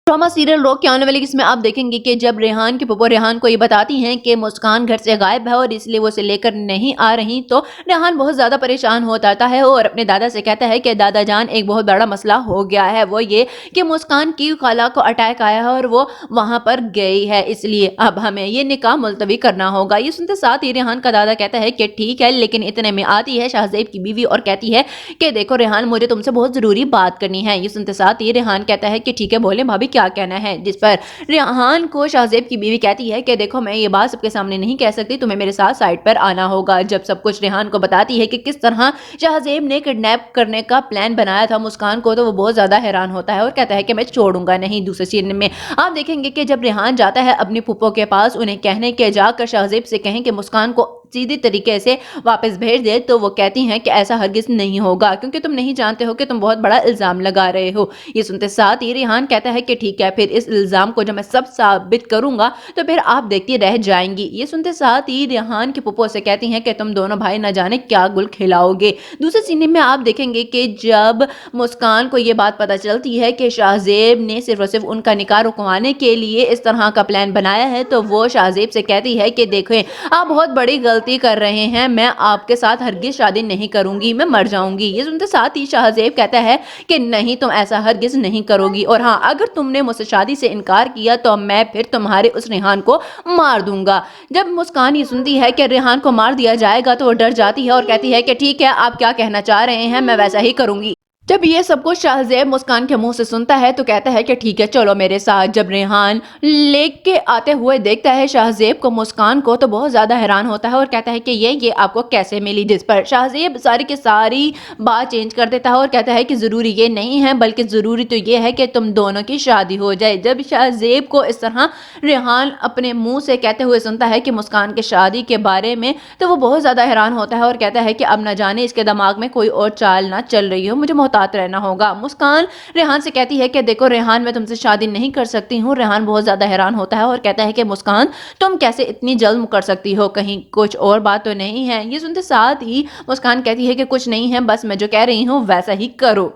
Drama serial rock के आने वाली इसमें आप देखेंगे कि जब रेहान की फूफो रेहान को ये बताती हैं कि मुस्कान घर से गायब है और इसलिए वो उसे लेकर नहीं आ रही, तो रेहान बहुत ज्यादा परेशान हो जाता है और अपने दादा से कहता है कि दादा जान एक बहुत बड़ा मसला हो गया है, वो ये कि मुस्कान की खाला को अटैक आया है और वो वहां पर गई है, इसलिए अब हमें ये निकाह मुलतवी करना होगा। ये सुनते साथ ही रेहान का दादा कहता है कि ठीक है, लेकिन इतने में आती है शाहजेब की बीवी और कहती है कि देखो रेहान, मुझे तुमसे बहुत जरूरी बात करनी है। ये सुनते साथ ही रेहान कहता है कि ठीक है बोले भाभी क्या कहना है, जिस पर रेहान को शाहजेब की बीवी कहती है कि देखो मैं ये बात सबके सामने नहीं कह सकती, तुम्हें मेरे साथ साइड पर आना होगा। जब सब कुछ रेहान को बताती है कि किस तरह शाहजेब ने किडनैप करने का प्लान बनाया था मुस्कान को, तो वो बहुत ज्यादा हैरान होता है और कहता है कि मैं छोड़ूंगा नहीं। दूसरे सीन में आप देखेंगे कि जब रेहान जाता है अपनी फूफो के पास उन्हें कहने के जाकर शाहजेब से कहें कि मुस्कान को सीधी तरीके से वापस भेज दे, तो वो कहती हैं कि ऐसा हरगिज नहीं होगा क्योंकि तुम नहीं जानते हो कि तुम बहुत बड़ा इल्जाम लगा रहे हो। ये सुनते साथ ही रेहान कहता है कि ठीक है, फिर इस इल्जाम को जब मैं सब साबित करूंगा तो फिर आप देखती रह जाएंगी। ये सुनते साथ ही रेहान की फूफो से कहती हैं कि तुम दोनों भाई न जाने क्या गुल खिलाओगे। दूसरे सीन में आप देखेंगे कि जब मुस्कान को ये बात पता चलती है कि शाहजेब ने सिर्फ और सिर्फ उनका निकाह रुकवाने के लिए इस तरह का प्लान बनाया है, तो वो शाहजेब से कहती है कि देखें आप बहुत बड़ी गलती कर रहे हैं, मैं आपके साथ हरगिज शादी नहीं करूंगी, मैं मर जाऊंगी। ये सुनते साथ ही शाहजेब कहता है कि नहीं, तुम ऐसा हरगिज नहीं करोगी, और हाँ अगर तुमने मुझसे शादी से इनकार किया तो मैं फिर तुम्हारे उस रेहान को मार दूंगा। जब मुस्कान ये सुनती है कि रेहान को मार दिया जाएगा तो वो डर जाती है और कहती है कि ठीक है, आप क्या कहना चाह रहे हैं, मैं वैसा ही करूंगी। जब ये सब कुछ शाहजेब मुस्कान के मुंह से सुनता है तो कहता है कि ठीक है चलो मेरे साथ। जब रेहान लेके आते हुए देखता है शाहजेब को मुस्कान को, तो बहुत ज्यादा हैरान होता है और कहता है कि ये आपको कैसे मिली, जिस पर शाहजेब सारी की सारी बात चेंज कर देता है और कहता है कि जरूरी ये नहीं है, बल्कि जरूरी तो ये है कि तुम दोनों की शादी हो जाए। जब शाहजेब को इस तरह रेहान अपने मुंह से कहते हुए सुनता है कि मुस्कान की शादी के बारे में, तो वो बहुत ज्यादा हैरान होता है और कहता है कि अब न जाने इसके दिमाग में कोई और चाल ना चल रही हो, मुझे मोहतात रहना होगा। मुस्कान रेहान से कहती है कि देखो रेहान, मैं तुमसे शादी नहीं कर सकती हूँ। रेहान बहुत ज्यादा हैरान होता है और कहता है कि मुस्कान तुम कैसे इतनी जल्द कर सकती हो, कहीं कुछ और बात तो नहीं है। ये सुनते साथ ही मुस्कान कहती है कि कुछ नहीं है, बस मैं जो कह रही हूँ वैसा ही करो।